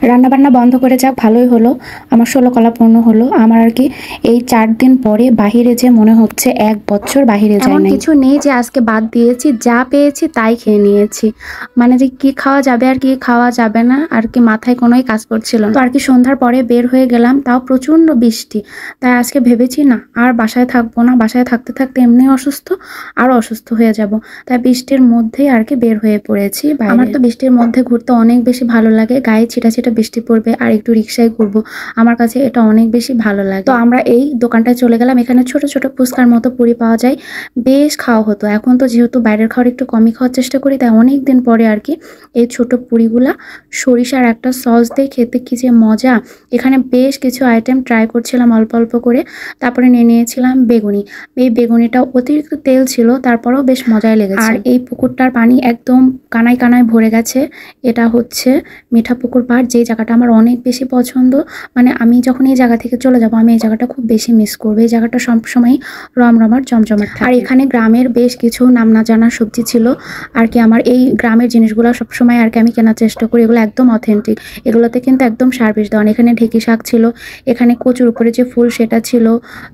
রান্নাবান্না বন্ধ করে যাক ভালোই হলো। আমার 16 কলা পূর্ণ হলো। আমার আর কি এই 4 দিন পরে বাহিরে যে মনে হচ্ছে 1 বছর বাহিরে যাই নাই। এমন কিছু নেই যে আজকে বাদ দিয়েছি, যা পেয়েছি তাই খেয়ে নিয়েছি। মানে যে কি খাওয়া যাবে আর কি খাওয়া যাবে না আর কি মাথায় কোনোই কাজ করছিল না। তো আর কি সন্ধ্যার পরে বের হয়ে গেলাম, তাও প্রচন্ড বৃষ্টি। তাই আজকে ভেবেছি না আর বাসায় থাকবো না, বাসায় থাকতে থাকতে এমনি অসুস্থ আরো অসুস্থ হয়ে যাব। তাই বৃষ্টির মধ্যেই আর কি বের হয়ে পড়েছি। আমার তো বৃষ্টির মধ্যে ঘুরতে অনেক বেশি ভালো লাগে। গায়ে ছিটা ছিটা বৃষ্টি পড়বে আর একটু রিক্সায় ঘুরবো, আমার কাছে এটা অনেক বেশি ভালো লাগে। তো আমরা এই দোকানটায় চলে গেলাম। এখানে ছোট ছোট ফুচকার মতো পুরি পাওয়া যায়, বেশ খাওয়া হতো। এখন তো যেহেতু বাইরের খাওয়ার একটু কমই খাওয়ার চেষ্টা করি, তাই অনেক দিন পরে আর কি এই ছোট পুরিগুলা সরিষার একটা সস দিয়ে খেতে কি যে মজা। এখানে বেশ কিছু আইটেম ট্রাই করছিলাম অল্প অল্প করে। তারপরে নিয়ে নিয়েছিলাম বেগুনি। এই বেগুনিটা অতিরিক্ত তেল ছিল, তারপরেও বেশ মজাই লেগেছে। আর এই পুকুরটার পানি একদম কানায় কানায় ভরে গেছে। এটা হচ্ছে মিঠাপুকুর পাড়, যে জায়গাটা আমার অনেক বেশি পছন্দ। মানে আমি যখন এই জায়গা থেকে চলে যাব, আমি এই জায়গাটা খুব বেশি মিস করবো। এই জায়গাটা সবসময় রমরমার জমজমাট থাকে। আর এখানে গ্রামের বেশ কিছু নাম না জানা সবজি ছিল আর কি। আমার এই গ্রামের জিনিসগুলো সবসময় আর কি আমি কেনার চেষ্টা করি, এগুলো একদম অথেন্টিক। এগুলোতে কিন্তু একদম সার বিষ দেওয়া। এখানে ঢেঁকি শাক ছিল, এখানে কচুর উপরে যে ফুল সেটা ছিল,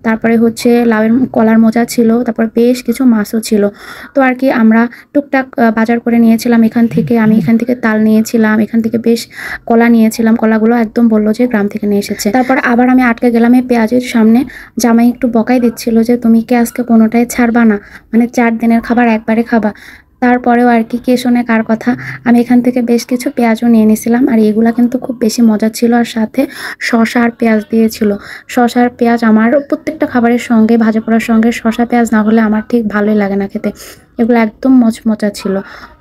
তারপরে হচ্ছে লাউয়ের কলার মোজা ছিল, তারপর বেশ কিছু মাছও ছিল। তো আর কি আমরা টুকটাক বাজার করে নিয়েছিলাম এখান থেকে। আমি এখান থেকে তাল নিয়েছিলাম, এখান থেকে বেশ কলা নিয়েছিলাম। কলাগুলো একদম বললো যে গ্রাম থেকে নিয়ে এসেছে। তারপর আবার আমি আটকে গেলাম এই পেঁয়াজের সামনে। জামাই একটু বকাই দিচ্ছিল যে তুমি কি আজকে কোনোটাই ছাড়বা না, মানে 4 দিনের খাবার একবারে খাবা। তারপরেও আর কি কে শোনে কার কথা। আমি এখান থেকে বেশ কিছু পেঁয়াজও নিয়ে নিয়েছিলাম, আর এগুলা কিন্তু খুব বেশি মজা ছিল। আর সাথে শসা আর পেঁয়াজ দিয়েছিল। শসা আর পেঁয়াজ আমার প্রত্যেকটা খাবারের সঙ্গে, ভাজা পোড়ার সঙ্গে শসা পেঁয়াজ না হলে আমার ঠিক ভালোই লাগে না খেতে। এগুলো একদম মচমচা ছিল।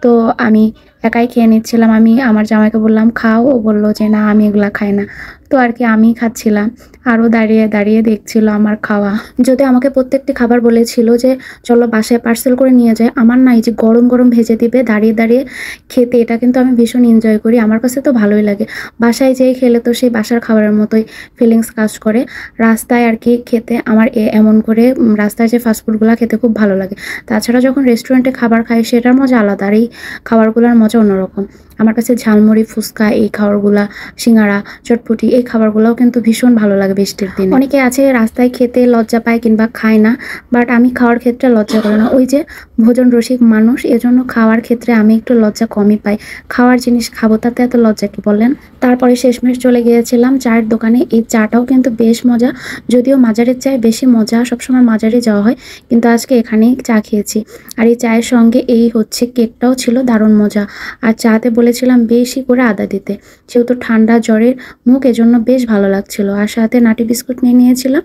তো আমি একাই খেয়ে নিচ্ছিলাম। আমি আমার জামাইকে বললাম খাও, ও বললো যে না আমি এগুলা খাই না। তো আর কি আমি খাচ্ছিলাম, আরও দাঁড়িয়ে দাঁড়িয়ে দেখছিল আমার খাওয়া। যদি আমাকে প্রত্যেকটি খাবার বলেছিল যে চলো বাসায় পার্সেল করে নিয়ে যায়, আমার না এই যে গরম গরম ভেজে দিবে দাঁড়িয়ে দাঁড়িয়ে খেতে, এটা কিন্তু আমি ভীষণ এনজয় করি। আমার কাছে তো ভালোই লাগে। বাসায় যেয়ে খেলে তো সেই বাসার খাবারের মতোই ফিলিংস কাজ করে। রাস্তায় আর কি খেতে আমার এমন করে রাস্তায় যে ফাস্টফুডগুলো খেতে খুব ভালো লাগে। তাছাড়া যখন রেস্টুরেন্টে খাবার খাই সেটার মজা আলাদা, আর এই খাবারগুলোর মজা অন্যরকম। আমার কাছে ঝালমুড়ি, ফুচকা, এই খাবারগুলা, সিঙ্গারা, চটপটি, এই খাবারগুলোও কিন্তু ভীষণ ভালো লাগে বৃষ্টির দিনে। অনেকে আছে রাস্তায় খেতে লজ্জা পায় কিংবা খায় না, বাট আমি খাওয়ার ক্ষেত্রে লজ্জা করি না। ওই যে ভোজন রসিক মানুষ, এজন্য খাওয়ার ক্ষেত্রে আমি একটু লজ্জা কমই পাই। খাওয়ার জিনিস খাবো, তাতে এত লজ্জা কি বলেন। তারপরে শেষমেশ চলে গিয়েছিলাম চায়ের দোকানে। এই চাটাও কিন্তু বেশ মজা, যদিও মাজারের চায় বেশি মজা, সবসময় মাজারে যাওয়া হয়, কিন্তু আজকে এখানেই চা খেয়েছি। আর এই চায়ের সঙ্গে এই হচ্ছে কেকটাও ছিল দারুণ মজা। আর চাতে বলেছিলাম বেশি করে আদা দিতে, যেহেতু ঠান্ডা জ্বরের মুখ, এজন্য বেশ ভালো লাগছিল। আর সাথে নাটি বিস্কুট নিয়ে নিয়েছিলাম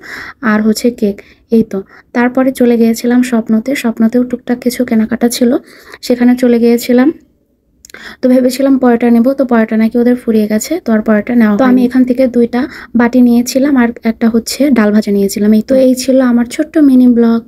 আর হচ্ছে কেক। এই তো তারপরে চলে গিয়েছিলাম স্বপ্নতে। স্বপ্নতেও টুকটাক কিছু কেনাকাটা ছিল, সেখানে চলে গিয়েছিলাম। তো ভেবেছিলাম পরোটা নেব, তো পরোটা নাকি ওদের ফুরিয়ে গেছে, তো আর পরোটা নেওয়া। তো আমি এখান থেকে 2টা বাটি নিয়েছিলাম আর একটা হচ্ছে ডাল ভাজা নিয়েছিলাম। এই তো এই ছিল আমার ছোট্ট মিনি ব্লগ।